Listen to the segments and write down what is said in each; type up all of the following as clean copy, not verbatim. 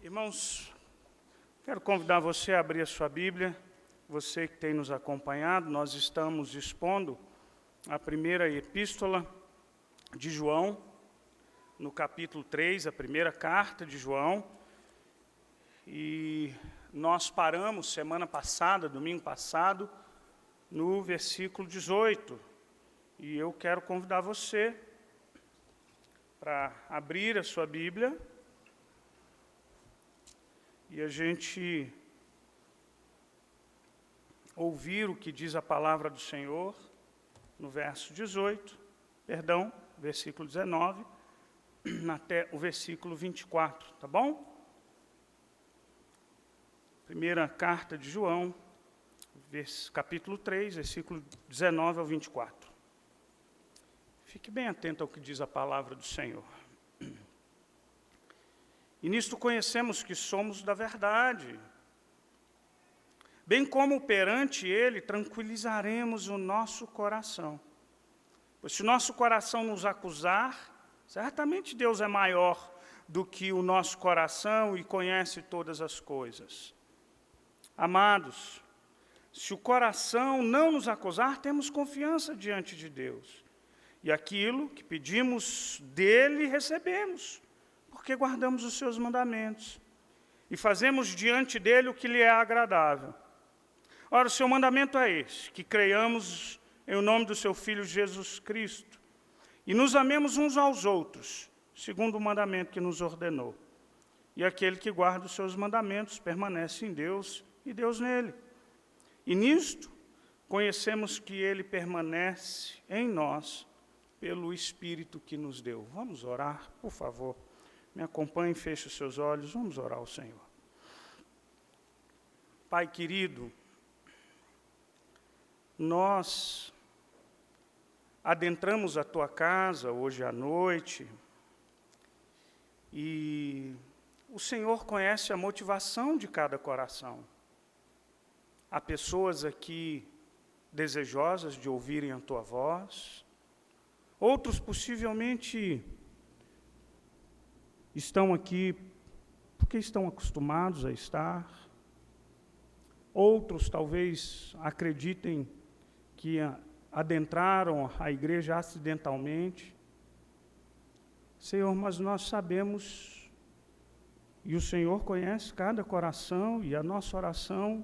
Irmãos, quero convidar você a abrir a sua Bíblia, você que tem nos acompanhado. Nós estamos expondo a primeira epístola de João, no capítulo 3, a primeira carta de João. E nós paramos semana passada, domingo passado, no versículo 18. E eu quero convidar você para abrir a sua Bíblia e a gente ouvir o que diz a palavra do Senhor no versículo 19, até o versículo 24, tá bom? Primeira carta de João, capítulo 3, versículo 19 ao 24. Fique bem atento ao que diz a palavra do Senhor. E nisto conhecemos que somos da verdade, bem como perante Ele tranquilizaremos o nosso coração. Pois se o nosso coração nos acusar, certamente Deus é maior do que o nosso coração e conhece todas as coisas. Amados, se o coração não nos acusar, temos confiança diante de Deus. E aquilo que pedimos dele, recebemos, porque guardamos os seus mandamentos e fazemos diante dele o que lhe é agradável. Ora, o seu mandamento é esse, que creiamos em o nome do seu Filho Jesus Cristo e nos amemos uns aos outros, segundo o mandamento que nos ordenou. E aquele que guarda os seus mandamentos permanece em Deus e Deus nele. E nisto conhecemos que ele permanece em nós pelo Espírito que nos deu. Vamos orar, por favor. Me acompanhe, feche os seus olhos, vamos orar ao Senhor. Pai querido, nós adentramos a tua casa hoje à noite e o Senhor conhece a motivação de cada coração. Há pessoas aqui desejosas de ouvirem a tua voz, outros possivelmente estão aqui porque estão acostumados a estar. Outros talvez acreditem que adentraram a igreja acidentalmente. Senhor, mas nós sabemos, e o Senhor conhece cada coração, e a nossa oração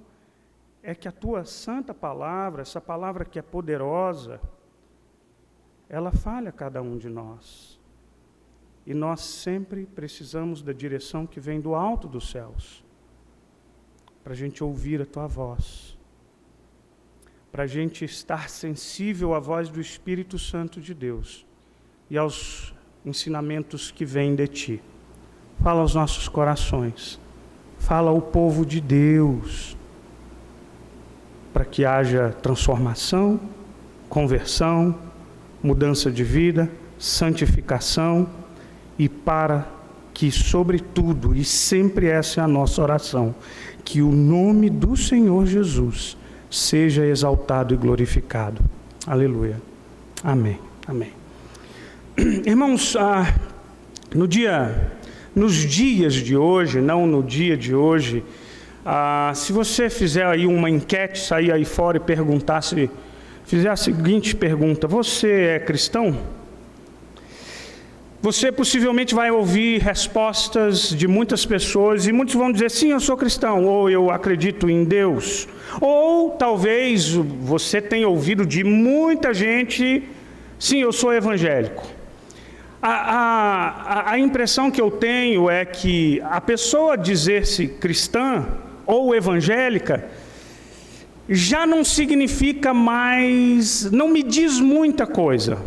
é que a tua santa palavra, essa palavra que é poderosa, ela fale a cada um de nós. E nós sempre precisamos da direção que vem do alto dos céus, para a gente ouvir a tua voz, para a gente estar sensível à voz do Espírito Santo de Deus e aos ensinamentos que vêm de ti. Fala aos nossos corações, fala ao povo de Deus, para que haja transformação, conversão, mudança de vida, santificação, e para que, sobretudo, e sempre essa é a nossa oração, que o nome do Senhor Jesus seja exaltado e glorificado. Aleluia. Amém. Amém. Irmãos, nos dias de hoje, não no dia de hoje, se você fizer aí uma enquete, sair aí fora e perguntar, fizer a seguinte pergunta: você é cristão? Você possivelmente vai ouvir respostas de muitas pessoas e muitos vão dizer, sim, eu sou cristão, ou eu acredito em Deus. Ou talvez você tenha ouvido de muita gente, sim, eu sou evangélico. A impressão que eu tenho é que a pessoa dizer-se cristã ou evangélica já não significa mais, não me diz muita coisa.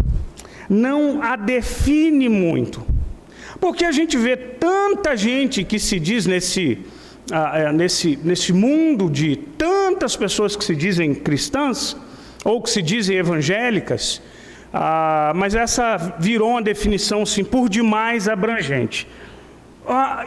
Não a define muito, porque a gente vê tanta gente que se diz nesse mundo de tantas pessoas que se dizem cristãs, ou que se dizem evangélicas, mas essa virou uma definição assim, por demais abrangente.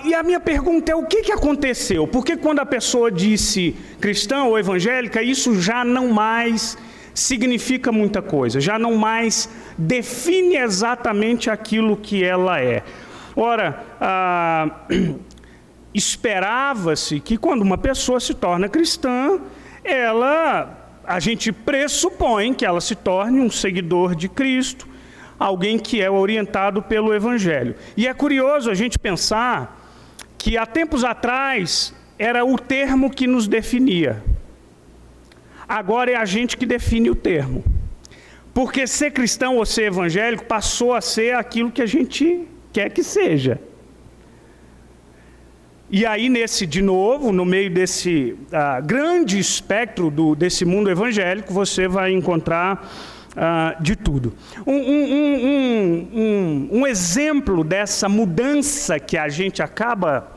E a minha pergunta é, o que aconteceu? Porque quando a pessoa disse cristã ou evangélica, isso já não mais significa muita coisa, já não mais define exatamente aquilo que ela é. Ora, esperava-se que quando uma pessoa se torna cristã, a gente pressupõe que ela se torne um seguidor de Cristo, alguém que é orientado pelo Evangelho. E é curioso a gente pensar que há tempos atrás era o termo que nos definia. Agora é a gente que define o termo. Porque ser cristão ou ser evangélico passou a ser aquilo que a gente quer que seja. E aí, de novo, no meio desse grande espectro desse mundo evangélico, você vai encontrar de tudo. Um exemplo dessa mudança que a gente acaba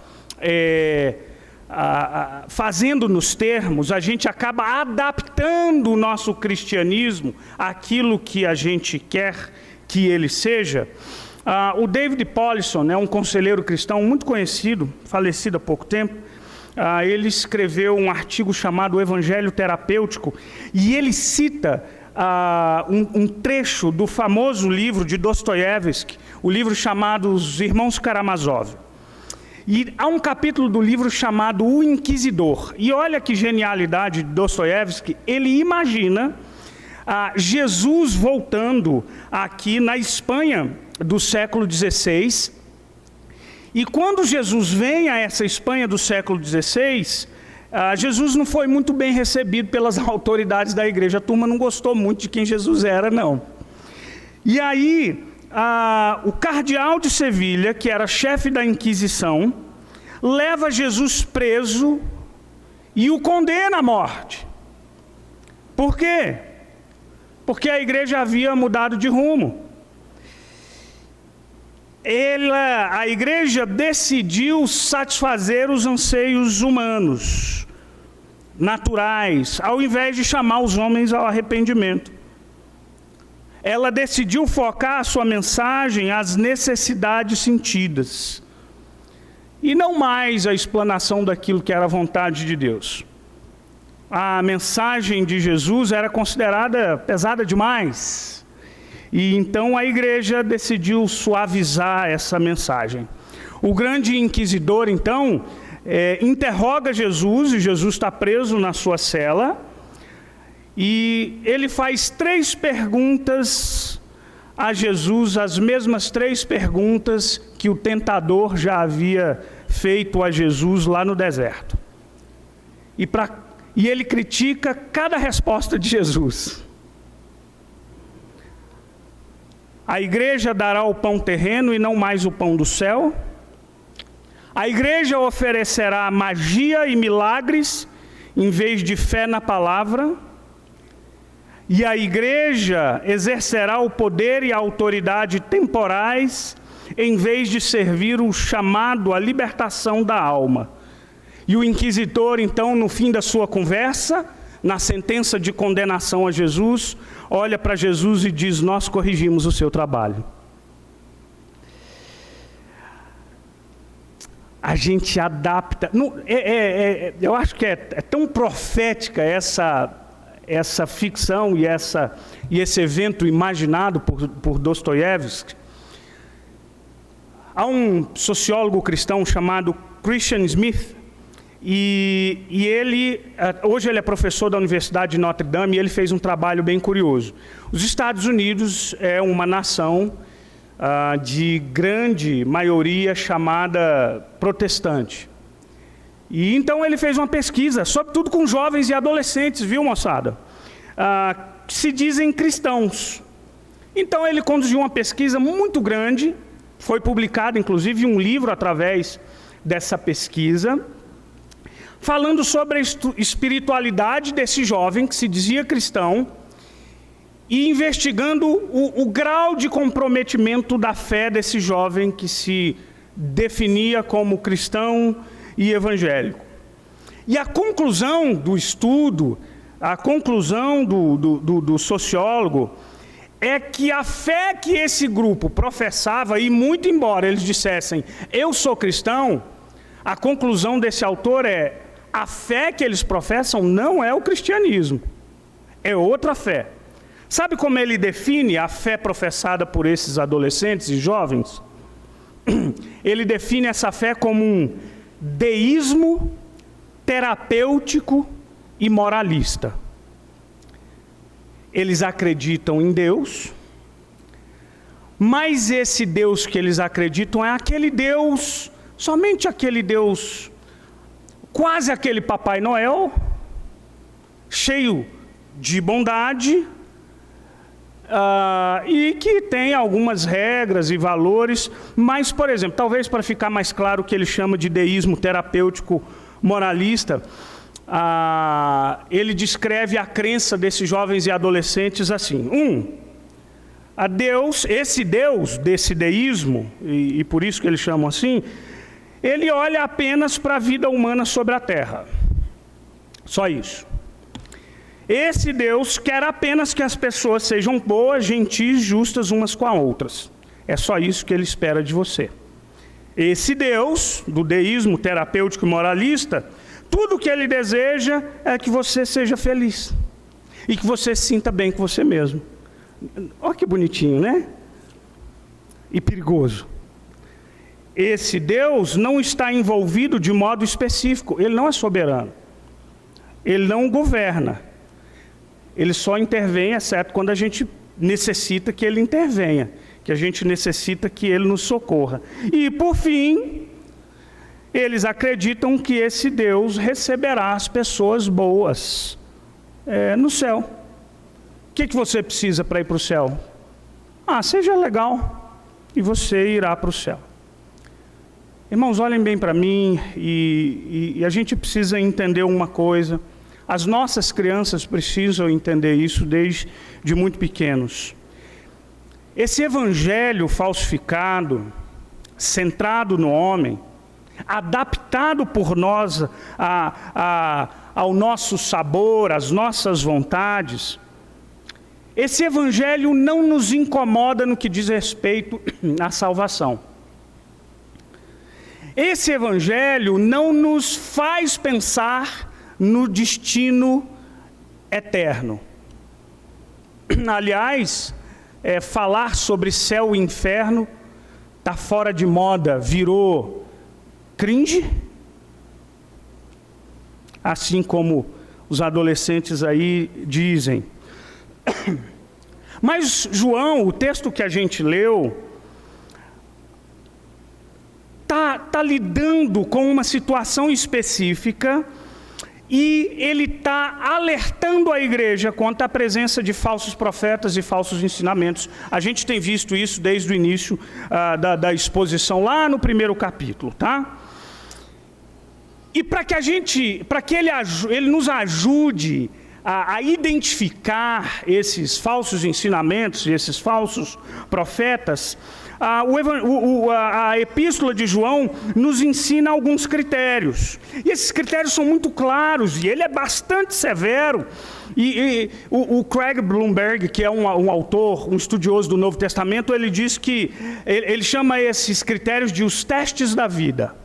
fazendo nos termos, a gente acaba adaptando o nosso cristianismo àquilo que a gente quer que ele seja. O David Powlison, um conselheiro cristão muito conhecido, falecido há pouco tempo, ele escreveu um artigo chamado O Evangelho Terapêutico, e ele cita um trecho do famoso livro de Dostoiévski, o livro chamado Os Irmãos Karamazov. E há um capítulo do livro chamado O Inquisidor. E olha que genialidade de Dostoiévski, ele imagina Jesus voltando aqui na Espanha do século XVI, e quando Jesus vem a essa Espanha do século XVI, Jesus não foi muito bem recebido pelas autoridades da igreja, a turma não gostou muito de quem Jesus era, não. E aí, o cardeal de Sevilha, que era chefe da Inquisição, leva Jesus preso e o condena à morte. Por quê? Porque a igreja havia mudado de rumo. A igreja decidiu satisfazer os anseios humanos, naturais, ao invés de chamar os homens ao arrependimento. Ela decidiu focar a sua mensagem às necessidades sentidas, e não mais a explanação daquilo que era a vontade de Deus. A mensagem de Jesus era considerada pesada demais. E então a igreja decidiu suavizar essa mensagem. O grande inquisidor, então, interroga Jesus, e Jesus está preso na sua cela, e ele faz 3 perguntas a Jesus, as mesmas 3 perguntas que o tentador já havia feito a Jesus lá no deserto. E ele critica cada resposta de Jesus. A igreja dará o pão terreno e não mais o pão do céu. A igreja oferecerá magia e milagres em vez de fé na palavra. E a igreja exercerá o poder e a autoridade temporais em vez de servir o chamado à libertação da alma. E o inquisidor, então, no fim da sua conversa, na sentença de condenação a Jesus, olha para Jesus e diz: nós corrigimos o seu trabalho. A gente adapta. Eu acho que é tão profética essa ficção e esse evento imaginado por Dostoiévski. Há um sociólogo cristão chamado Christian Smith, e hoje ele é professor da Universidade de Notre Dame, e ele fez um trabalho bem curioso. Os Estados Unidos é uma nação de grande maioria chamada protestante. E então ele fez uma pesquisa, sobretudo com jovens e adolescentes, viu, moçada? Que se dizem cristãos. Então ele conduziu uma pesquisa muito grande, foi publicado inclusive um livro através dessa pesquisa, falando sobre a espiritualidade desse jovem que se dizia cristão e investigando o grau de comprometimento da fé desse jovem que se definia como cristão e evangélico. E a conclusão do estudo, a conclusão do sociólogo, é que a fé que esse grupo professava, e muito embora eles dissessem, eu sou cristão, a conclusão desse autor é, a fé que eles professam não é o cristianismo, é outra fé. Sabe como ele define a fé professada por esses adolescentes e jovens? Ele define essa fé como um deísmo terapêutico e moralista. Eles acreditam em Deus, mas esse Deus que eles acreditam é aquele Deus, somente aquele Deus, quase aquele Papai Noel, cheio de bondade, e que tem algumas regras e valores, mas, por exemplo, talvez para ficar mais claro o que ele chama de deísmo terapêutico moralista, ele descreve a crença desses jovens e adolescentes assim: a Deus, esse Deus desse deísmo, e por isso que eles chamam assim, ele olha apenas para a vida humana sobre a terra. Só isso. Esse Deus quer apenas que as pessoas sejam boas, gentis, justas umas com as outras. É só isso que ele espera de você. Esse Deus, do deísmo terapêutico e moralista, tudo que ele deseja é que você seja feliz. E que você se sinta bem com você mesmo. Olha que bonitinho, né? E perigoso. Esse Deus não está envolvido de modo específico. Ele não é soberano. Ele não governa. Ele só intervém, exceto quando a gente necessita que ele intervenha, que a gente necessita que ele nos socorra. E, por fim, eles acreditam que esse Deus receberá as pessoas boas no céu. O que você precisa para ir para o céu? Seja legal e você irá para o céu. Irmãos, olhem bem para mim e a gente precisa entender uma coisa. As nossas crianças precisam entender isso desde muito pequenos. Esse evangelho falsificado, centrado no homem, adaptado por nós ao nosso sabor, às nossas vontades, esse evangelho não nos incomoda no que diz respeito à salvação. Esse evangelho não nos faz pensar no destino eterno. Aliás, falar sobre céu e inferno está fora de moda, virou cringe, assim como os adolescentes aí dizem. Mas João, o texto que a gente leu, está lidando com uma situação específica e ele está alertando a igreja quanto à presença de falsos profetas e falsos ensinamentos. A gente tem visto isso desde o início da exposição, lá no primeiro capítulo, tá? E para que ele nos ajude a identificar esses falsos ensinamentos e esses falsos profetas, a epístola de João nos ensina alguns critérios. E esses critérios são muito claros, e ele é bastante severo. O Craig Blomberg, que é um autor, um estudioso do Novo Testamento, ele diz que, ele chama esses critérios de os testes da vida.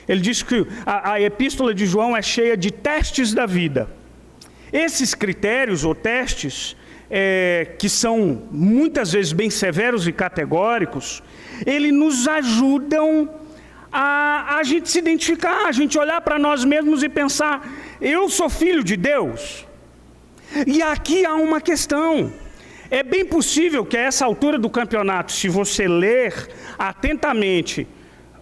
Ele diz que a epístola de João é cheia de testes da vida. Esses critérios ou testes, que são muitas vezes bem severos e categóricos, eles nos ajudam a gente se identificar, a gente olhar para nós mesmos e pensar: eu sou filho de Deus? E aqui há uma questão. É bem possível que a essa altura do campeonato, se você ler atentamente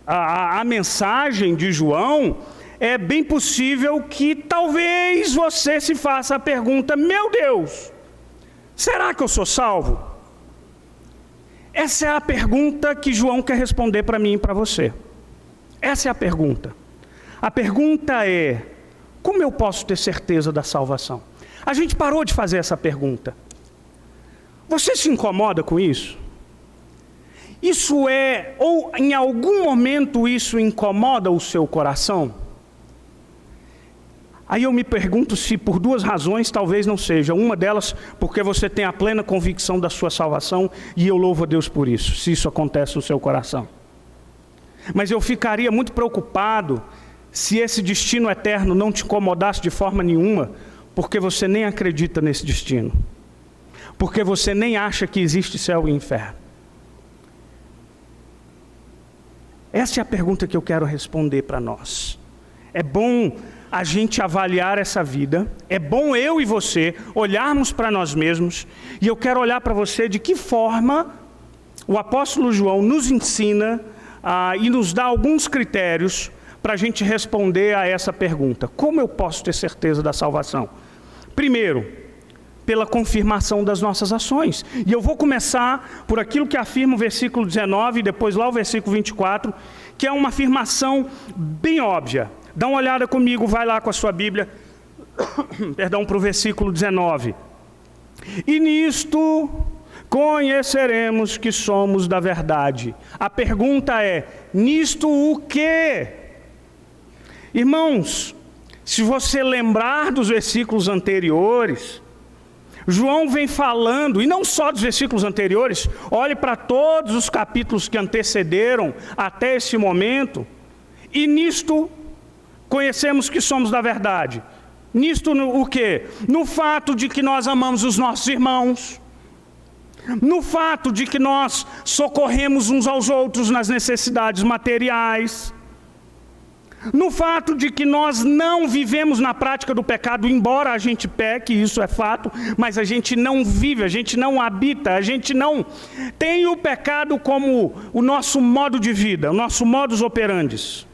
a mensagem de João, é bem possível que talvez você se faça a pergunta: meu Deus, será que eu sou salvo? Essa é a pergunta que João quer responder para mim e para você. Essa é a pergunta. A pergunta é: como eu posso ter certeza da salvação? A gente parou de fazer essa pergunta. Você se incomoda com isso? Ou em algum momento isso incomoda o seu coração? Aí eu me pergunto se por duas razões talvez não seja. Uma delas porque você tem a plena convicção da sua salvação, e eu louvo a Deus por isso, se isso acontece no seu coração. Mas eu ficaria muito preocupado se esse destino eterno não te incomodasse de forma nenhuma, porque você nem acredita nesse destino. Porque você nem acha que existe céu e inferno. Essa é a pergunta que eu quero responder para nós. é bom a gente avaliar essa vida, é bom eu e você olharmos para nós mesmos, e eu quero olhar para você de que forma o apóstolo João nos ensina e nos dá alguns critérios para a gente responder a essa pergunta. Como eu posso ter certeza da salvação? Primeiro, pela confirmação das nossas ações. E eu vou começar por aquilo que afirma o versículo 19, e depois lá o versículo 24, que é uma afirmação bem óbvia. Dá uma olhada comigo, vai lá com a sua Bíblia, para o versículo 19. E nisto conheceremos que somos da verdade. A pergunta é, nisto o quê? Irmãos, se você lembrar dos versículos anteriores, João vem falando, e não só dos versículos anteriores, olhe para todos os capítulos que antecederam até esse momento, e nisto conhecemos que somos da verdade. Nisto o quê? No fato de que nós amamos os nossos irmãos, no fato de que nós socorremos uns aos outros nas necessidades materiais, no fato de que nós não vivemos na prática do pecado, embora a gente peque, isso é fato, mas a gente não vive, a gente não habita, a gente não tem o pecado como o nosso modo de vida, o nosso modus operandi.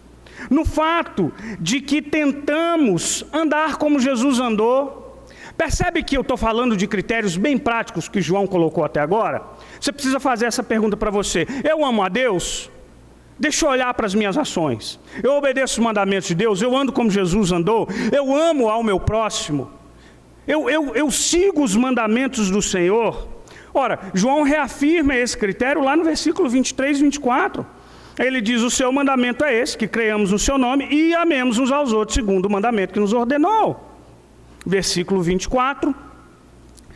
No fato de que tentamos andar como Jesus andou. Percebe que eu estou falando de critérios bem práticos que João colocou até agora? Você precisa fazer essa pergunta para você. Eu amo a Deus? Deixa eu olhar para as minhas ações. Eu obedeço os mandamentos de Deus, eu ando como Jesus andou, eu amo ao meu próximo, eu sigo os mandamentos do Senhor. Ora, João reafirma esse critério lá no versículo 23 e 24. Ele diz, o seu mandamento é esse, que creiamos no seu nome e amemos uns aos outros, segundo o mandamento que nos ordenou. Versículo 24,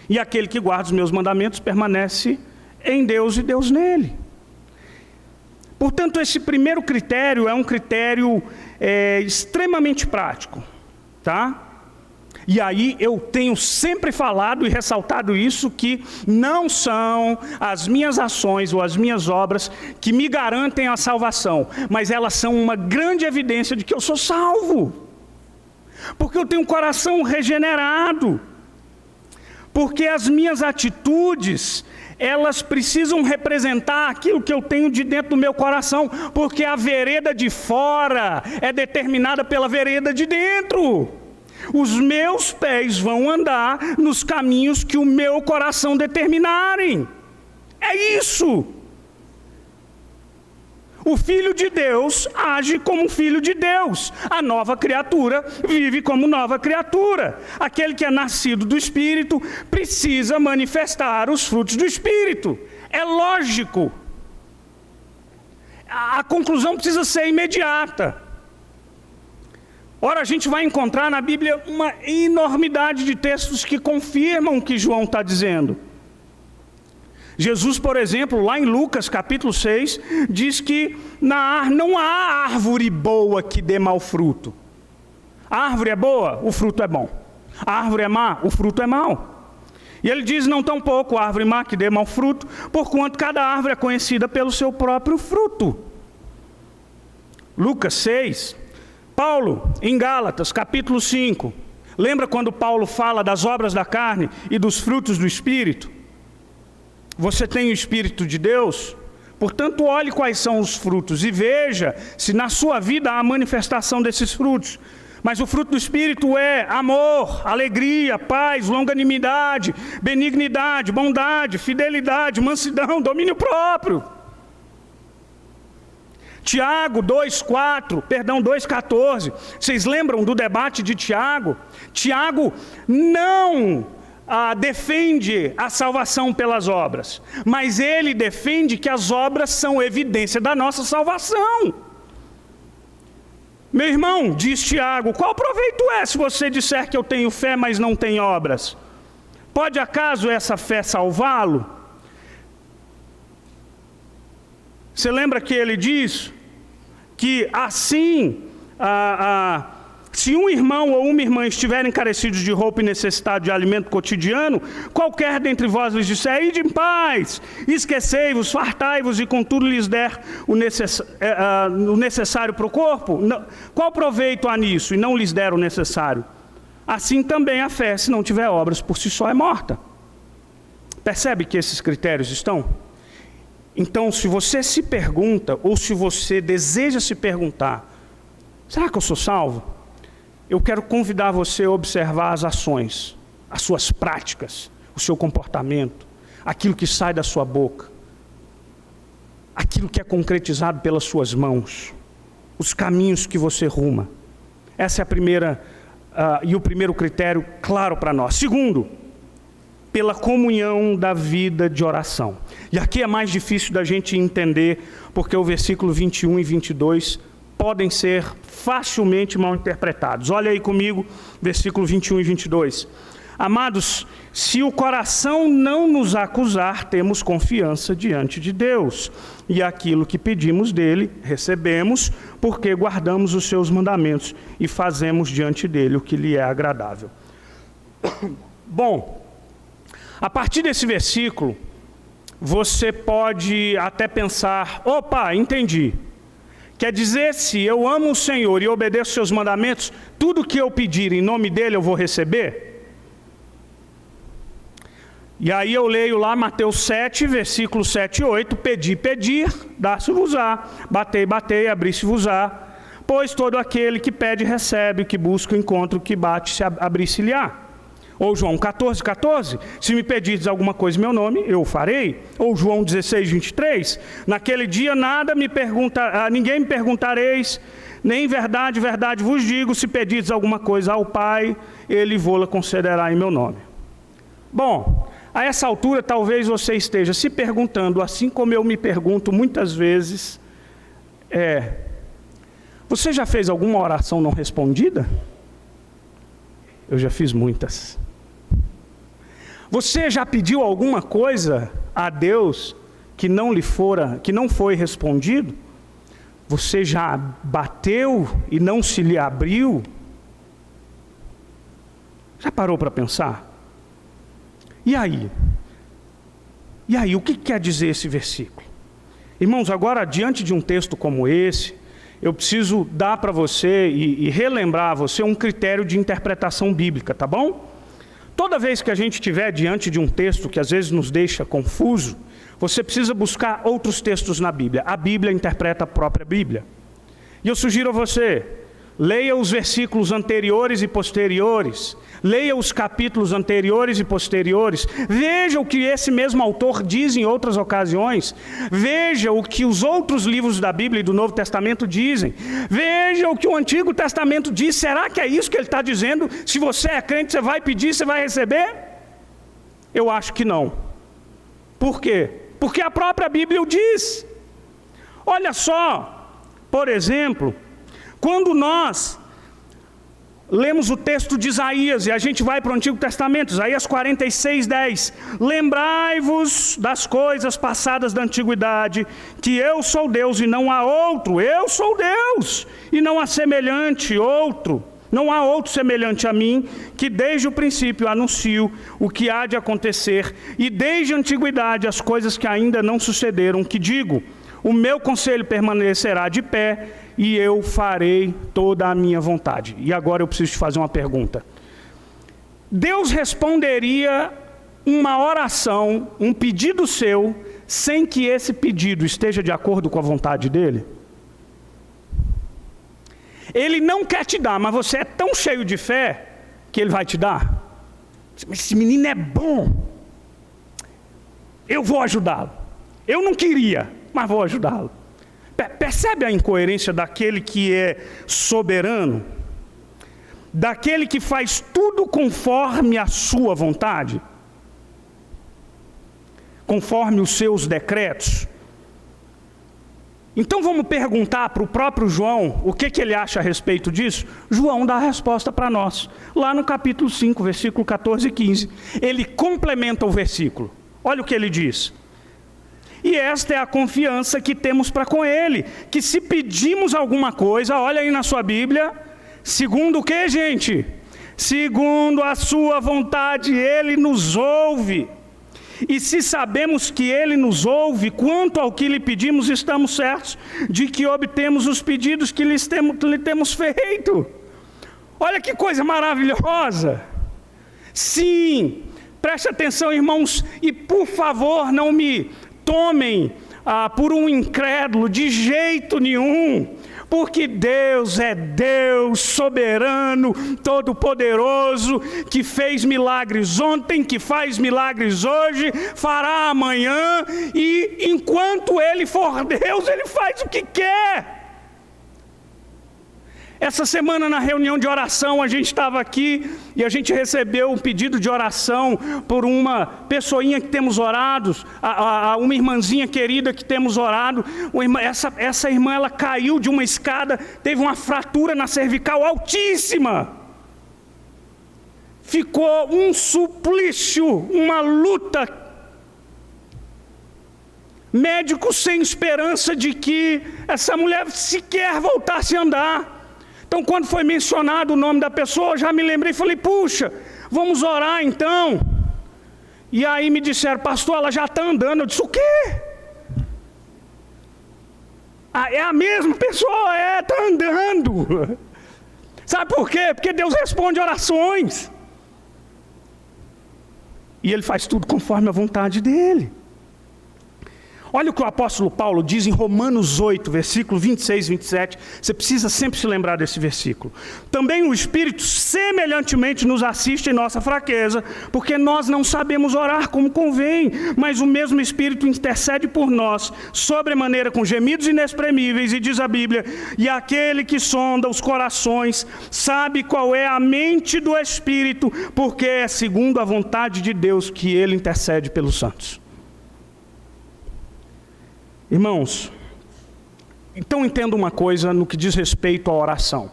e aquele que guarda os meus mandamentos permanece em Deus e Deus nele. Portanto, esse primeiro critério é um critério extremamente prático, tá? E aí eu tenho sempre falado e ressaltado isso, que não são as minhas ações ou as minhas obras que me garantem a salvação, mas elas são uma grande evidência de que eu sou salvo, porque eu tenho um coração regenerado, porque as minhas atitudes, elas precisam representar aquilo que eu tenho de dentro do meu coração, porque a vereda de fora é determinada pela vereda de dentro. Os meus pés vão andar nos caminhos que o meu coração determinarem. É isso. O Filho de Deus age como Filho de Deus. A nova criatura vive como nova criatura. Aquele que é nascido do Espírito precisa manifestar os frutos do Espírito. É lógico. A conclusão precisa ser imediata. Ora, a gente vai encontrar na Bíblia uma enormidade de textos que confirmam o que João está dizendo. Jesus, por exemplo, lá em Lucas capítulo 6, diz que não há árvore boa que dê mau fruto. A árvore é boa, o fruto é bom. A árvore é má, o fruto é mau. E ele diz, não tampouco a árvore má que dê mau fruto, porquanto cada árvore é conhecida pelo seu próprio fruto. Lucas 6. Paulo, em Gálatas capítulo 5, lembra quando Paulo fala das obras da carne e dos frutos do Espírito? Você tem o Espírito de Deus? Portanto, olhe quais são os frutos e veja se na sua vida há a manifestação desses frutos. Mas o fruto do Espírito é amor, alegria, paz, longanimidade, benignidade, bondade, fidelidade, mansidão, domínio próprio. Tiago 2,14. Vocês lembram do debate de Tiago? Tiago não defende a salvação pelas obras, mas ele defende que as obras são evidência da nossa salvação. Meu irmão, diz Tiago, qual proveito é se você disser que eu tenho fé, mas não tenho obras? Pode acaso essa fé salvá-lo? Você lembra que ele diz que assim, Se um irmão ou uma irmã estiverem carecidos de roupa e necessitados de alimento cotidiano, qualquer dentre vós lhes disser, ide em paz, esquecei-vos, fartai-vos e contudo lhes der o necessário para o corpo, qual proveito há nisso e não lhes der o necessário? Assim também a fé, se não tiver obras, por si só é morta. Percebe que esses critérios estão? Então, se você se pergunta, ou se você deseja se perguntar, será que eu sou salvo? Eu quero convidar você a observar as ações, as suas práticas, o seu comportamento, aquilo que sai da sua boca, aquilo que é concretizado pelas suas mãos, os caminhos que você ruma. Essa é a primeira, e o primeiro critério claro para nós. Segundo, pela comunhão da vida de oração. E aqui é mais difícil da gente entender, porque o versículo 21 e 22 podem ser facilmente mal interpretados. Olha aí comigo, versículo 21 e 22. Amados, se o coração não nos acusar, temos confiança diante de Deus. E aquilo que pedimos dele, recebemos, porque guardamos os seus mandamentos e fazemos diante dele o que lhe é agradável. Bom, a partir desse versículo, você pode até pensar, opa, entendi. Quer dizer, se eu amo o Senhor e obedeço seus mandamentos, tudo que eu pedir em nome dele eu vou receber? E aí eu leio lá Mateus 7, versículo 7 e 8, pedi, pedir, dá-se-vos-á, batei, batei, abri-se-vos-á, pois todo aquele que pede recebe, o que busca encontra, o que bate se abrir-se-lhe-á. Ou João 14, 14, se me pedirdes alguma coisa em meu nome, eu o farei. Ou João 16, 23, naquele dia ninguém me perguntareis, nem verdade, verdade vos digo, se pedirdes alguma coisa ao Pai, ele vô-la concederá em meu nome. Bom, a essa altura talvez você esteja se perguntando, assim como eu me pergunto muitas vezes, você já fez alguma oração não respondida? Eu já fiz muitas. Você já pediu alguma coisa a Deus que não foi respondido? Você já bateu e não se lhe abriu? Já parou para pensar? E aí? E aí, o que quer dizer esse versículo? Irmãos, agora, diante de um texto como esse, eu preciso dar para você e relembrar a você um critério de interpretação bíblica, tá bom? Toda vez que a gente estiver diante de um texto que às vezes nos deixa confuso, você precisa buscar outros textos na Bíblia. A Bíblia interpreta a própria Bíblia. E eu sugiro a você, leia os versículos anteriores e posteriores, leia os capítulos anteriores e posteriores, veja o que esse mesmo autor diz em outras ocasiões, veja o que os outros livros da Bíblia e do Novo Testamento dizem, veja o que o Antigo Testamento diz. Será que é isso que ele está dizendo? Se você é crente, você vai pedir, você vai receber? Eu acho que não. Por quê? Porque a própria Bíblia o diz. Olha só, por exemplo, quando nós lemos o texto de Isaías, e a gente vai para o Antigo Testamento, Isaías 46, 10. Lembrai-vos das coisas passadas da antiguidade, que eu sou Deus e não há outro. Eu sou Deus e não há semelhante outro. Não há outro semelhante a mim, que desde o princípio anuncio o que há de acontecer, e desde a antiguidade as coisas que ainda não sucederam, que digo, o meu conselho permanecerá de pé, e eu farei toda a minha vontade. E agora eu preciso te fazer uma pergunta. Deus responderia uma oração, um pedido seu, sem que esse pedido esteja de acordo com a vontade dele? Ele não quer te dar, mas você é tão cheio de fé que ele vai te dar. Esse menino é bom, eu vou ajudá-lo. Eu não queria, mas vou ajudá-lo. Percebe a incoerência daquele que é soberano? Daquele que faz tudo conforme a sua vontade? Conforme os seus decretos? Então vamos perguntar para o próprio João o que ele acha a respeito disso? João dá a resposta para nós, lá no capítulo 5, versículo 14 e 15. Ele complementa o versículo. Olha o que ele diz. E esta é a confiança que temos para com ele, que se pedimos alguma coisa, olha aí na sua Bíblia, Segundo o que, gente? Segundo a sua vontade, Ele nos ouve. E se sabemos que Ele nos ouve, quanto ao que lhe pedimos, estamos certos de que obtemos os pedidos que lhe temos feito. Olha que coisa maravilhosa! Sim, preste atenção, irmãos, e por favor não me tomem por um incrédulo, de jeito nenhum, porque Deus é Deus soberano, todo-poderoso, que fez milagres ontem, que faz milagres hoje, fará amanhã, e enquanto Ele for Deus, Ele faz o que quer. Essa semana na reunião de oração a gente estava aqui e a gente recebeu um pedido de oração por uma pessoinha que temos orado, uma irmãzinha querida que temos orado. Essa irmã, ela caiu de uma escada, teve uma fratura na cervical altíssima. Ficou um suplício, uma luta. Médicos sem esperança de que essa mulher sequer voltasse a andar. Então, quando foi mencionado o nome da pessoa, eu já me lembrei e falei, puxa, vamos orar então. E aí me disseram, pastor, ela já está andando. Eu disse, o quê? É a mesma pessoa, está andando. Sabe por quê? Porque Deus responde orações. E Ele faz tudo conforme a vontade dEle. Olha o que o apóstolo Paulo diz em Romanos 8, versículo 26 e 27. Você precisa sempre se lembrar desse versículo. Também o Espírito semelhantemente nos assiste em nossa fraqueza, porque nós não sabemos orar como convém, mas o mesmo Espírito intercede por nós, sobremaneira com gemidos inexprimíveis, e diz a Bíblia, e aquele que sonda os corações sabe qual é a mente do Espírito, porque é segundo a vontade de Deus que Ele intercede pelos santos. Irmãos, então entenda uma coisa no que diz respeito à oração.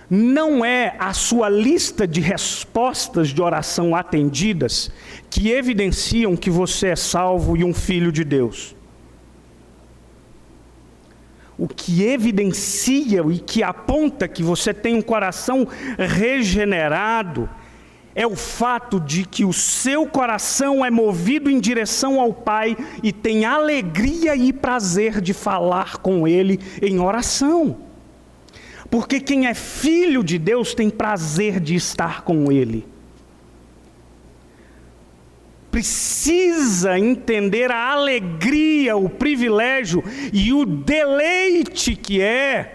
Não é a sua lista de respostas de oração atendidas que evidenciam que você é salvo e um filho de Deus. O que evidencia e que aponta que você tem um coração regenerado é o fato de que o seu coração é movido em direção ao Pai e tem alegria e prazer de falar com Ele em oração. Porque quem é filho de Deus tem prazer de estar com Ele. Precisa entender a alegria, o privilégio e o deleite que é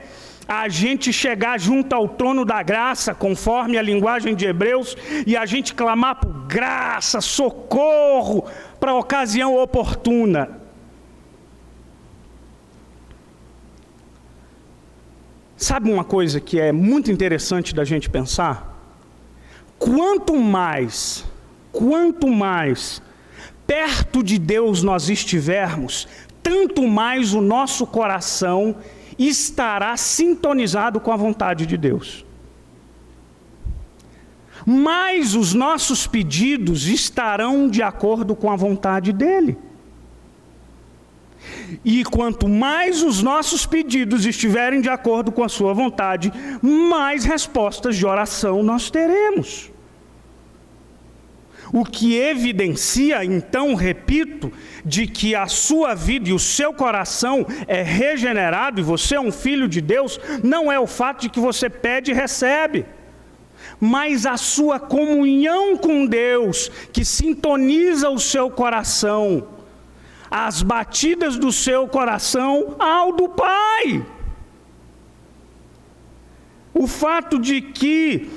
a gente chegar junto ao trono da graça, conforme a linguagem de Hebreus, e a gente clamar por graça, socorro, para a ocasião oportuna. Sabe uma coisa que é muito interessante da gente pensar? Quanto mais perto de Deus nós estivermos, tanto mais o nosso coração estará sintonizado com a vontade de Deus. Mais os nossos pedidos estarão de acordo com a vontade dEle. E quanto mais os nossos pedidos estiverem de acordo com a sua vontade, mais respostas de oração nós teremos. O que evidencia, então, repito, de que a sua vida e o seu coração é regenerado e você é um filho de Deus, não é o fato de que você pede e recebe, mas a sua comunhão com Deus, que sintoniza o seu coração, as batidas do seu coração ao do Pai. O fato de que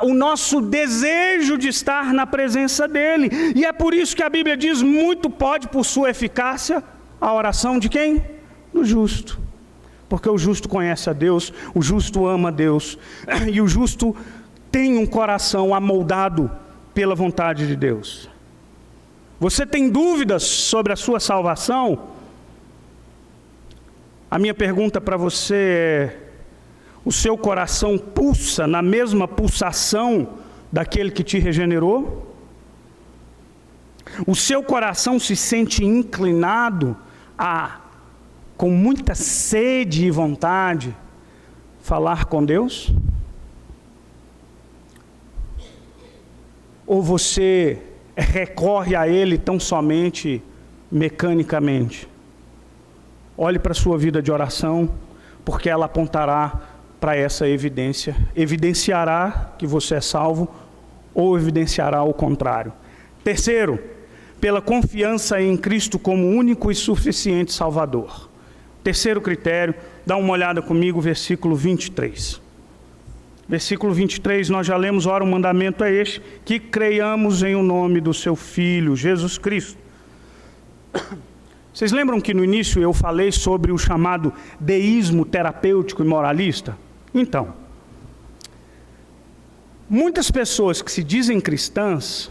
o nosso desejo de estar na presença dEle. E é por isso que a Bíblia diz, muito pode por sua eficácia a oração de quem? Do justo. Porque o justo conhece a Deus, o justo ama a Deus, e o justo tem um coração amoldado pela vontade de Deus. Você tem dúvidas sobre a sua salvação? A minha pergunta para você é: o seu coração pulsa na mesma pulsação daquele que te regenerou? O seu coração se sente inclinado com muita sede e vontade, falar com Deus? Ou você recorre a Ele tão somente mecanicamente? Olhe para a sua vida de oração, porque ela apontará para essa evidência. Evidenciará que você é salvo ou evidenciará o contrário. Terceiro, pela confiança em Cristo como único e suficiente Salvador. Terceiro critério, dá uma olhada comigo, versículo 23. Versículo 23, nós já lemos, ora, o mandamento é este, que creiamos em o nome do seu Filho, Jesus Cristo. Vocês lembram que no início eu falei sobre o chamado deísmo terapêutico e moralista? Então, muitas pessoas que se dizem cristãs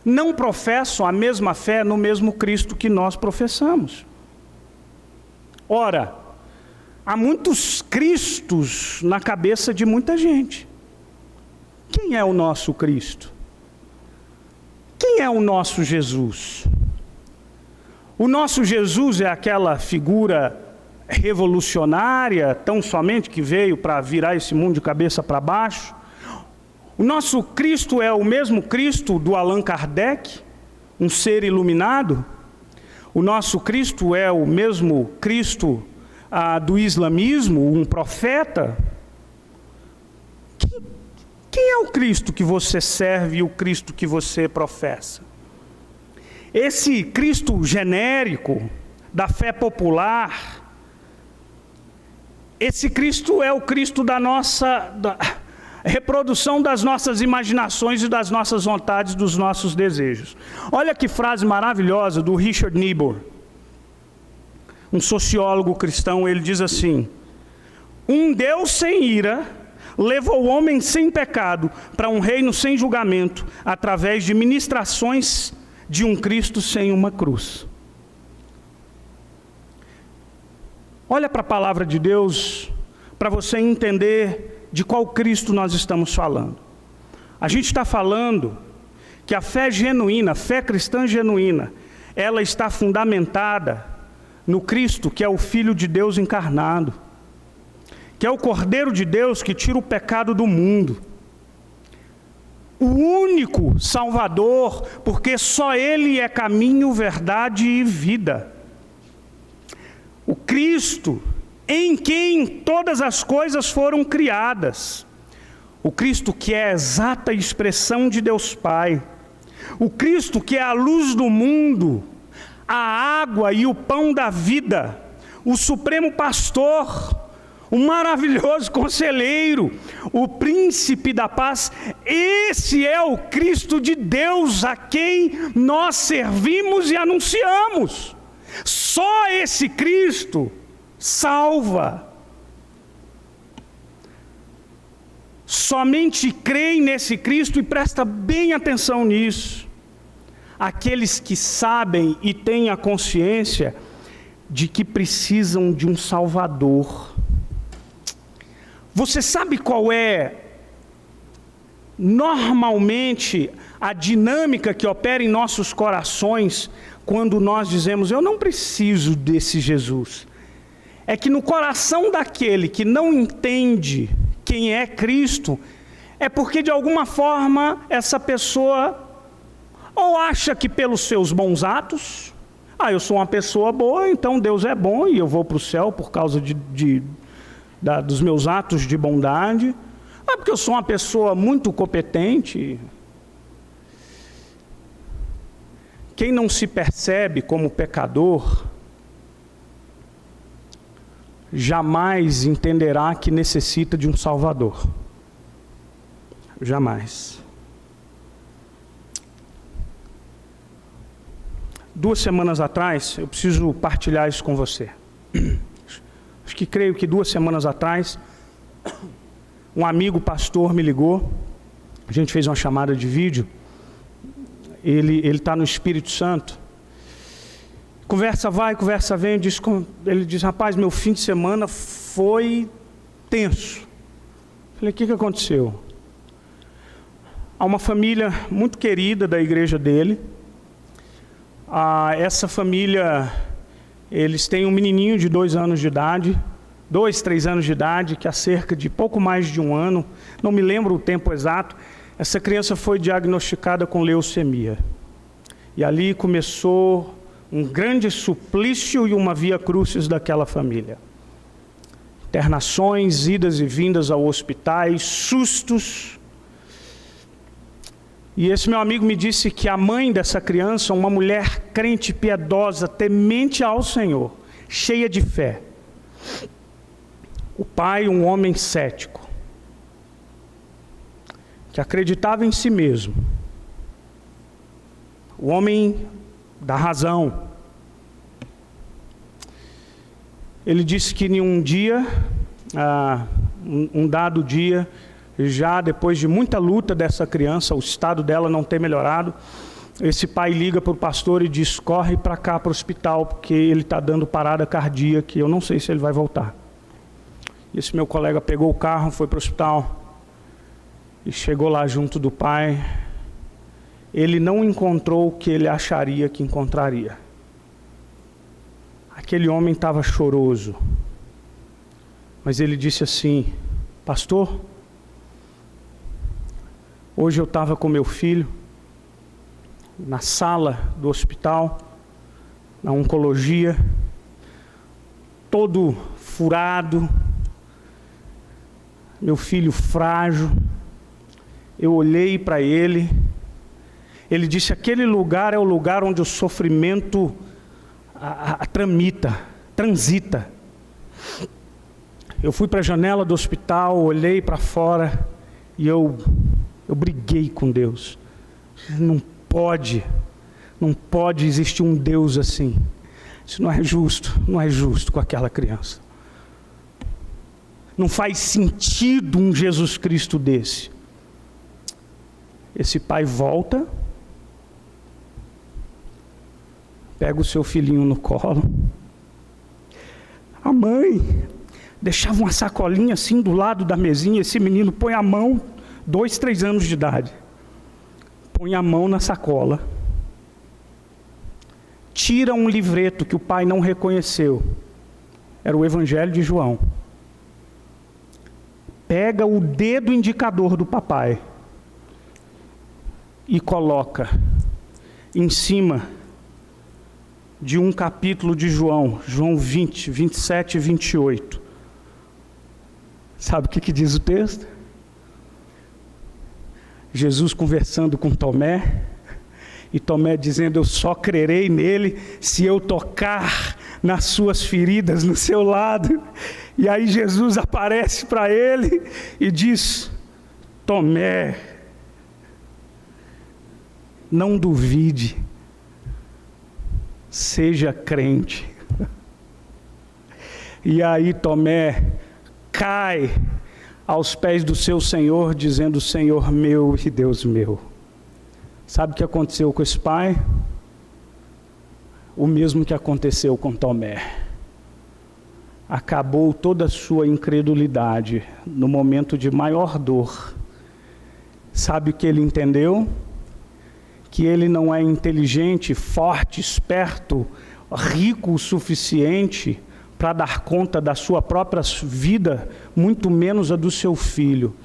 não professam a mesma fé no mesmo Cristo que nós professamos. Ora, há muitos Cristos na cabeça de muita gente. Quem é o nosso Cristo? Quem é o nosso Jesus? O nosso Jesus é aquela figura revolucionária, tão somente que veio para virar esse mundo de cabeça para baixo? O nosso Cristo é o mesmo Cristo do Allan Kardec, um ser iluminado? O nosso Cristo é o mesmo Cristo do islamismo, um profeta? Quem é o Cristo que você serve e o Cristo que você professa? Esse Cristo genérico, da fé popular, esse Cristo é o Cristo da reprodução das nossas imaginações e das nossas vontades, dos nossos desejos. Olha que frase maravilhosa do Richard Niebuhr, um sociólogo cristão. Ele diz assim: um Deus sem ira levou o homem sem pecado para um reino sem julgamento, através de ministrações de um Cristo sem uma cruz. Olha para a palavra de Deus, para você entender de qual Cristo nós estamos falando. A gente está falando que a fé genuína, a fé cristã genuína, ela está fundamentada no Cristo, que é o Filho de Deus encarnado, que é o Cordeiro de Deus que tira o pecado do mundo. O único Salvador, porque só Ele é caminho, verdade e vida. O Cristo em quem todas as coisas foram criadas. O Cristo que é a exata expressão de Deus Pai. O Cristo que é a luz do mundo, a água e o pão da vida. O supremo pastor, o maravilhoso conselheiro, o príncipe da paz. Esse é o Cristo de Deus a quem nós servimos e anunciamos. Só esse Cristo salva. Somente creem nesse Cristo, e presta bem atenção nisso, aqueles que sabem e têm a consciência de que precisam de um Salvador. Você sabe qual é normalmente a dinâmica que opera em nossos corações quando nós dizemos: eu não preciso desse Jesus? É que no coração daquele que não entende quem é Cristo, é porque de alguma forma essa pessoa ou acha que pelos seus bons atos, eu sou uma pessoa boa, então Deus é bom e eu vou para o céu por causa dos meus atos de bondade, porque eu sou uma pessoa muito competente. Quem não se percebe como pecador, jamais entenderá que necessita de um Salvador. Jamais. 2 semanas atrás, eu preciso partilhar isso com você. Acho que creio que 2 semanas atrás, um amigo pastor me ligou, a gente fez uma chamada de vídeo, ele está no Espírito Santo, conversa vai, conversa vem, ele diz: rapaz, meu fim de semana foi tenso. Falei: o que aconteceu? Há uma família muito querida da igreja dele, essa família, eles têm um menininho de 2 anos de idade, 2, 3 anos de idade, que há cerca de pouco mais de um ano, não me lembro o tempo exato, essa criança foi diagnosticada com leucemia. E ali começou um grande suplício e uma via crucis daquela família. Internações, idas e vindas ao hospital, sustos. E esse meu amigo me disse que a mãe dessa criança, uma mulher crente, piedosa, temente ao Senhor, cheia de fé. O pai, um homem cético, que acreditava em si mesmo. O homem da razão. Ele disse que em um dia, um dado dia, já depois de muita luta dessa criança, o estado dela não ter melhorado, esse pai liga para o pastor e diz: corre para cá, para o hospital, porque ele está dando parada cardíaca, eu não sei se ele vai voltar. E esse meu colega pegou o carro, foi para o hospital, e chegou lá junto do pai. Ele não encontrou o que ele acharia que encontraria. Aquele homem estava choroso, mas ele disse assim: pastor, hoje eu estava com meu filho na sala do hospital, na oncologia, todo furado, meu filho frágil. Eu olhei para ele, ele disse: aquele lugar é o lugar onde o sofrimento transita. Eu fui para a janela do hospital, olhei para fora e eu briguei com Deus. Não pode existir um Deus assim. Isso não é justo com aquela criança. Não faz sentido um Jesus Cristo desse. Esse pai volta, pega o seu filhinho no colo. A mãe deixava uma sacolinha assim do lado da mesinha. Esse menino põe a mão, 2, 3 anos de idade, põe a mão na sacola, tira um livreto que o pai não reconheceu, era o Evangelho de João, pega o dedo indicador do papai e coloca em cima de um capítulo de João 20, 27 e 28. Sabe o que diz o texto? Jesus conversando com Tomé, e Tomé dizendo: eu só crerei nele se eu tocar nas suas feridas, no seu lado. E aí Jesus aparece para ele e diz: Tomé, não duvide, seja crente. E aí Tomé cai aos pés do seu Senhor, dizendo: Senhor meu e Deus meu. Sabe o que aconteceu com esse pai? O mesmo que aconteceu com Tomé. Acabou toda a sua incredulidade no momento de maior dor. Sabe o que ele entendeu? Que ele não é inteligente, forte, esperto, rico o suficiente para dar conta da sua própria vida, muito menos a do seu filho.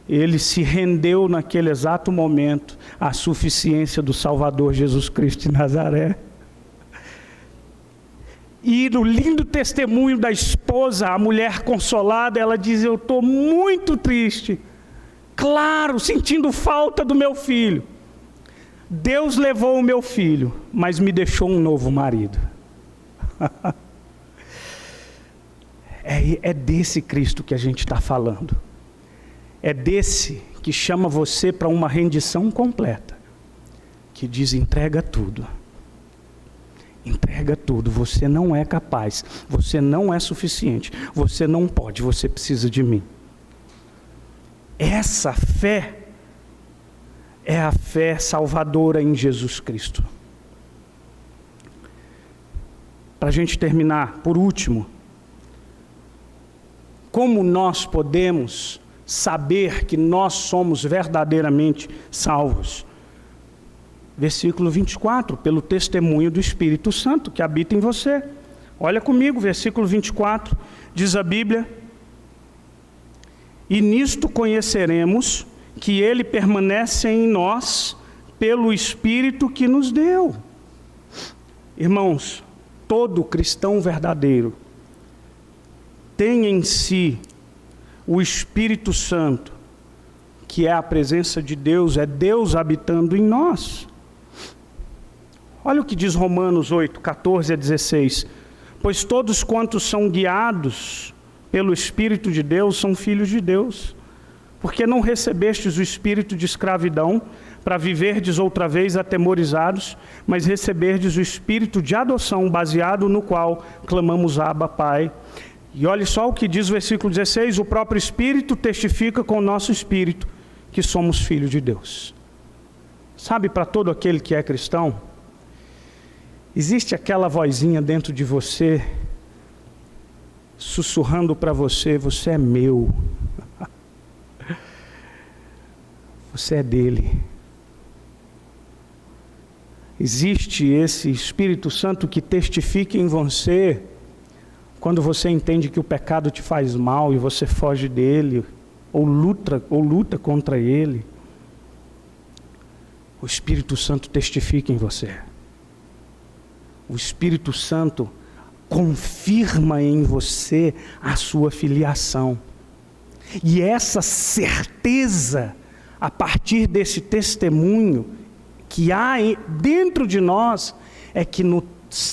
Ele se rendeu naquele exato momento à suficiência do Salvador Jesus Cristo de Nazaré. E no lindo testemunho da esposa, a mulher consolada, ela diz: eu estou muito triste, claro, sentindo falta do meu filho. Deus levou o meu filho, mas me deixou um novo marido. É desse Cristo que a gente está falando. É desse que chama você para uma rendição completa. Que diz: entrega tudo. Entrega tudo. Você não é capaz. Você não é suficiente. Você não pode. Você precisa de mim. Essa fé é a fé salvadora em Jesus Cristo. Para a gente terminar, por último, como nós podemos saber que nós somos verdadeiramente salvos? Versículo 24, pelo testemunho do Espírito Santo que habita em você. Olha comigo, versículo 24, diz a Bíblia: e nisto conheceremos que Ele permanece em nós pelo Espírito que nos deu. Irmãos, todo cristão verdadeiro tem em si o Espírito Santo, que é a presença de Deus, é Deus habitando em nós. Olha o que diz Romanos 8, 14 a 16. Pois todos quantos são guiados pelo Espírito de Deus são filhos de Deus. Porque não recebestes o espírito de escravidão para viverdes outra vez atemorizados, mas receberdes o espírito de adoção, baseado no qual clamamos Abba, Pai. E olha só o que diz o versículo 16: o próprio Espírito testifica com o nosso espírito que somos filhos de Deus. Sabe, para todo aquele que é cristão, existe aquela vozinha dentro de você, sussurrando para você: você é meu, você é dele. Existe esse Espírito Santo que testifica em você, quando você entende que o pecado te faz mal e você foge dele, ou luta contra ele. O Espírito Santo testifica em você. O Espírito Santo confirma em você a sua filiação. E essa certeza, a partir desse testemunho que há dentro de nós, é que nos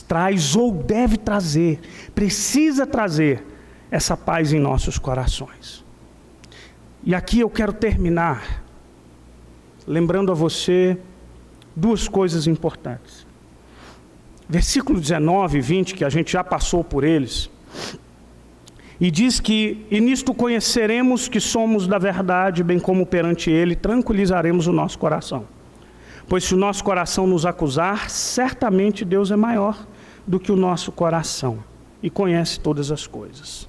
traz, ou deve trazer, precisa trazer essa paz em nossos corações. E aqui eu quero terminar lembrando a você duas coisas importantes. Versículo 19 e 20, que a gente já passou por eles, e diz que: e nisto conheceremos que somos da verdade, bem como perante Ele tranquilizaremos o nosso coração. Pois se o nosso coração nos acusar, certamente Deus é maior do que o nosso coração e conhece todas as coisas.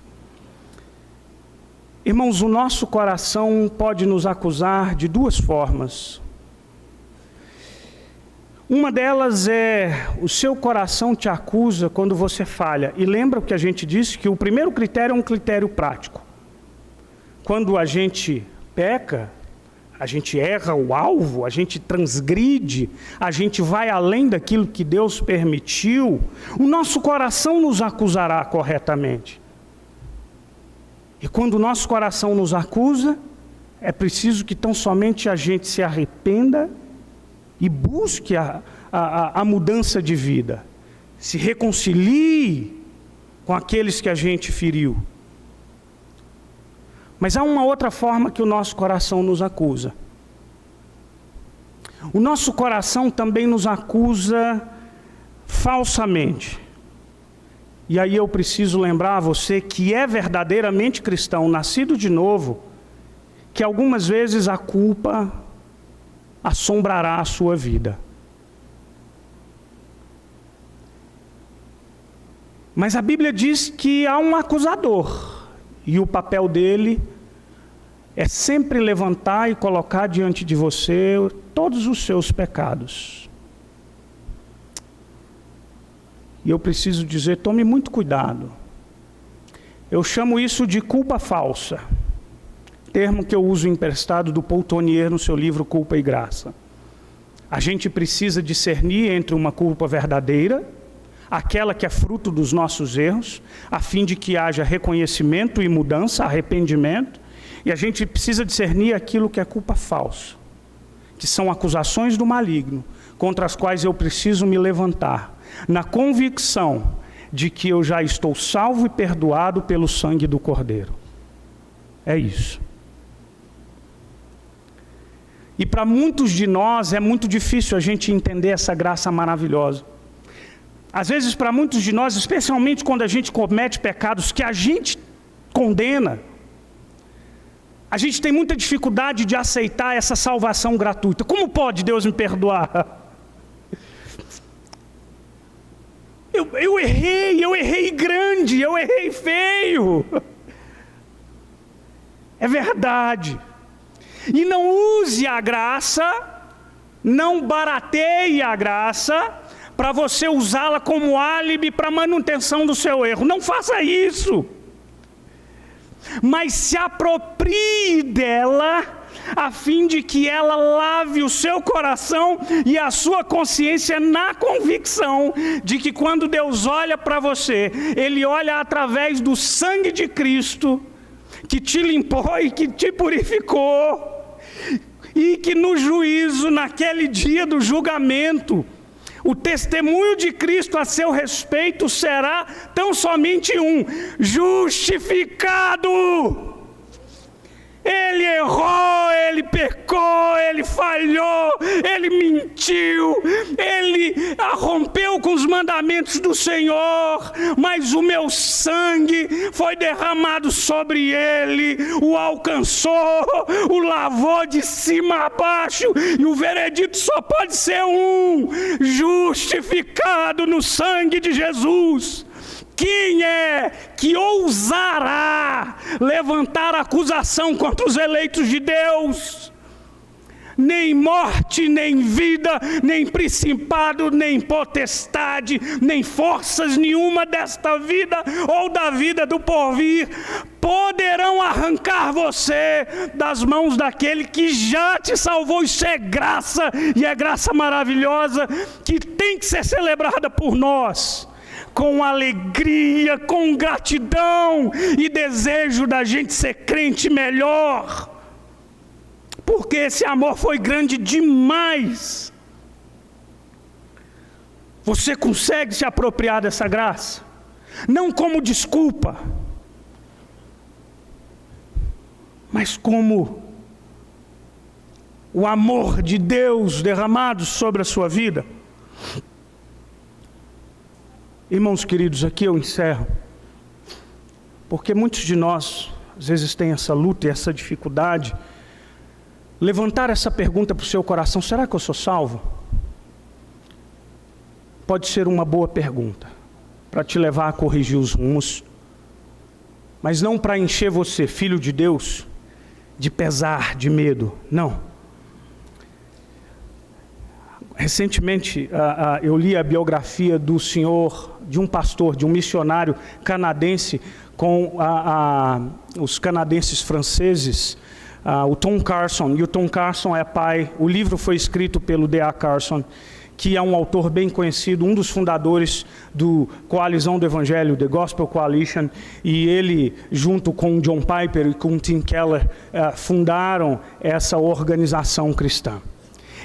Irmãos, o nosso coração pode nos acusar de duas formas. Uma delas é: o seu coração te acusa quando você falha. E lembra o que a gente disse? Que o primeiro critério é um critério prático. Quando a gente peca, a gente erra o alvo, a gente transgride, a gente vai além daquilo que Deus permitiu, o nosso coração nos acusará corretamente. E quando o nosso coração nos acusa, é preciso que tão somente a gente se arrependa e busque a mudança de vida, se reconcilie com aqueles que a gente feriu. Mas há uma outra forma que o nosso coração nos acusa. O nosso coração também nos acusa falsamente. E aí eu preciso lembrar a você que é verdadeiramente cristão, nascido de novo, que algumas vezes a culpa assombrará a sua vida. Mas a Bíblia diz que há um acusador. E o papel dele é sempre levantar e colocar diante de você todos os seus pecados. E eu preciso dizer, tome muito cuidado. Eu chamo isso de culpa falsa. Termo que eu uso emprestado do Paul Tonnier no seu livro Culpa e Graça. A gente precisa discernir entre uma culpa verdadeira, aquela que é fruto dos nossos erros, a fim de que haja reconhecimento e mudança, arrependimento, e a gente precisa discernir aquilo que é culpa falsa, que são acusações do maligno, contra as quais eu preciso me levantar, na convicção de que eu já estou salvo e perdoado pelo sangue do Cordeiro. É isso. E para muitos de nós é muito difícil a gente entender essa graça maravilhosa. Às vezes, para muitos de nós, especialmente quando a gente comete pecados que a gente condena, a gente tem muita dificuldade de aceitar essa salvação gratuita. Como pode Deus me perdoar? Eu errei grande, eu errei feio. É verdade. E não use a graça, não barateie a graça, para você usá-la como álibi para a manutenção do seu erro. Não faça isso. Mas se aproprie dela, a fim de que ela lave o seu coração e a sua consciência na convicção de que quando Deus olha para você, Ele olha através do sangue de Cristo, que te limpou e que te purificou, e que no juízo, naquele dia do julgamento, o testemunho de Cristo a seu respeito será tão somente um: justificado. Ele errou, ele pecou, ele falhou, ele mentiu, ele rompeu com os mandamentos do Senhor, mas o meu sangue foi derramado sobre ele, o alcançou, o lavou de cima a baixo, e o veredito só pode ser um: justificado no sangue de Jesus. Quem é que ousará levantar acusação contra os eleitos de Deus? Nem morte, nem vida, nem principado, nem potestade, nem forças nenhuma desta vida ou da vida do porvir poderão arrancar você das mãos daquele que já te salvou. Isso é graça, e é graça maravilhosa que tem que ser celebrada por nós, com alegria, com gratidão e desejo da gente ser crente melhor, porque esse amor foi grande demais. Você consegue se apropriar dessa graça? Não como desculpa, mas como o amor de Deus derramado sobre a sua vida. Irmãos queridos, aqui eu encerro, porque muitos de nós, às vezes, têm essa luta e essa dificuldade. Levantar essa pergunta para o seu coração: será que eu sou salvo? Pode ser uma boa pergunta, para te levar a corrigir os rumos, mas não para encher você, filho de Deus, de pesar, de medo, não. Recentemente, eu li a biografia do senhor, de um pastor, de um missionário canadense, com os canadenses franceses, o Tom Carson. E o Tom Carson é pai. O livro foi escrito pelo D.A. Carson, que é um autor bem conhecido, um dos fundadores do Coalizão do Evangelho, The Gospel Coalition, e ele, junto com John Piper e com Tim Keller, fundaram essa organização cristã.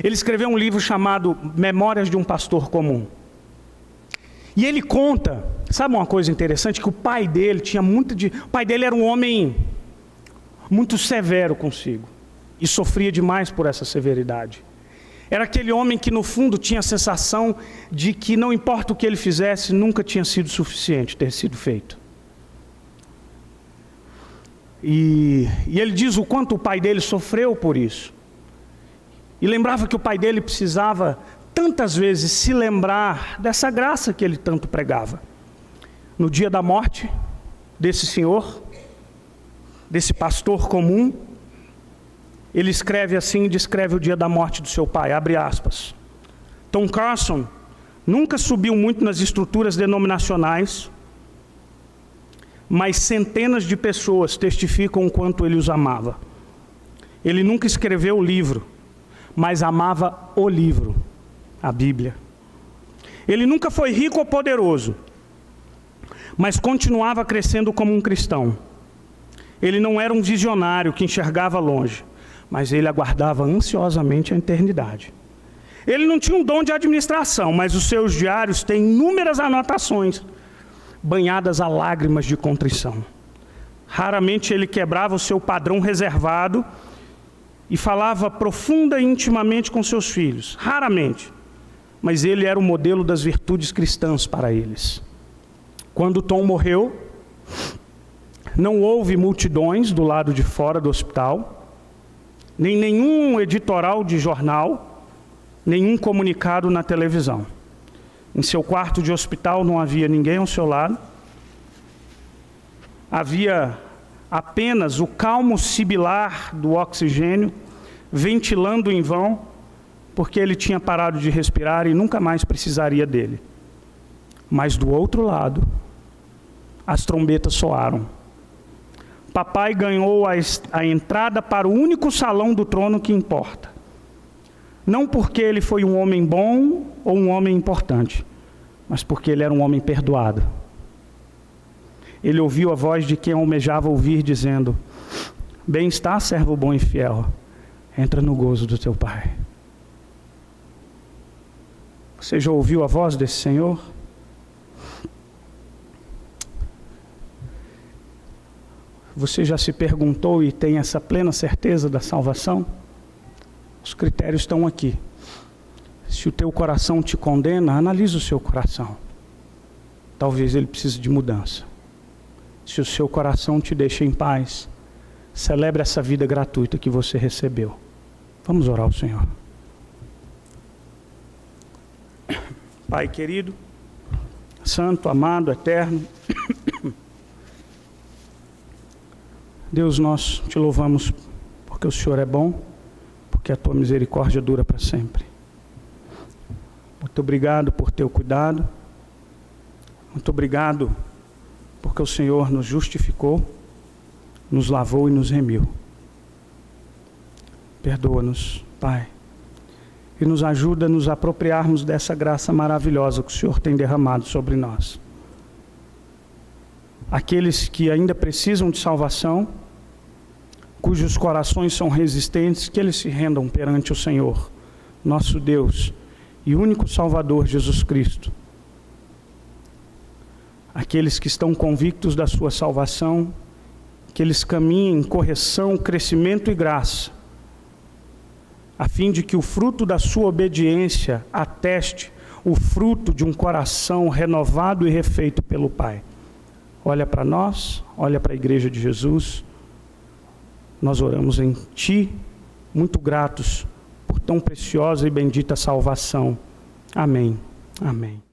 Ele escreveu um livro chamado Memórias de um Pastor Comum. E ele conta, sabe uma coisa interessante? Que o pai dele tinha o pai dele era um homem muito severo consigo, e sofria demais por essa severidade. Era aquele homem que no fundo tinha a sensação de que não importa o que ele fizesse, nunca tinha sido suficiente ter sido feito. E ele diz o quanto o pai dele sofreu por isso. E lembrava que o pai dele precisava tantas vezes se lembrar dessa graça que ele tanto pregava. No dia da morte desse senhor, desse pastor comum, ele escreve assim, descreve o dia da morte do seu pai, abre aspas: Tom Carson nunca subiu muito nas estruturas denominacionais, mas centenas de pessoas testificam o quanto ele os amava. Ele nunca escreveu o livro, mas amava o livro, a Bíblia. Ele nunca foi rico ou poderoso, mas continuava crescendo como um cristão. Ele não era um visionário que enxergava longe, mas ele aguardava ansiosamente a eternidade. Ele não tinha um dom de administração, mas os seus diários têm inúmeras anotações, banhadas a lágrimas de contrição. Raramente ele quebrava o seu padrão reservado e falava profunda e intimamente com seus filhos, raramente, mas ele era o modelo das virtudes cristãs para eles. Quando Tom morreu, não houve multidões do lado de fora do hospital, nem nenhum editoral de jornal, nenhum comunicado na televisão. Em seu quarto de hospital não havia ninguém ao seu lado, havia apenas o calmo sibilar do oxigênio, ventilando em vão porque ele tinha parado de respirar e nunca mais precisaria dele. Mas do outro lado, as trombetas soaram. Papai ganhou a entrada para o único salão do trono que importa. Não porque ele foi um homem bom ou um homem importante, mas porque ele era um homem perdoado. Ele ouviu a voz de quem almejava ouvir, dizendo: bem está, servo bom e fiel, entra no gozo do teu Pai. Você já ouviu a voz desse Senhor? Você já se perguntou e tem essa plena certeza da salvação? Os critérios estão aqui. Se o teu coração te condena, analise o seu coração. Talvez ele precise de mudança. Se o seu coração te deixa em paz, celebre essa vida gratuita que você recebeu. Vamos orar ao Senhor. Pai querido, santo, amado, eterno, Deus, nós te louvamos porque o Senhor é bom, porque a tua misericórdia dura para sempre. Muito obrigado por teu cuidado, muito obrigado porque o Senhor nos justificou, nos lavou e nos remiu. Perdoa-nos, Pai, e nos ajuda a nos apropriarmos dessa graça maravilhosa que o Senhor tem derramado sobre nós. Aqueles que ainda precisam de salvação, cujos corações são resistentes, que eles se rendam perante o Senhor, nosso Deus e único Salvador, Jesus Cristo. Aqueles que estão convictos da sua salvação, que eles caminhem em correção, crescimento e graça, a fim de que o fruto da sua obediência ateste o fruto de um coração renovado e refeito pelo Pai. Olha para nós, olha para a Igreja de Jesus. Nós oramos em Ti, muito gratos por tão preciosa e bendita salvação. Amém. Amém.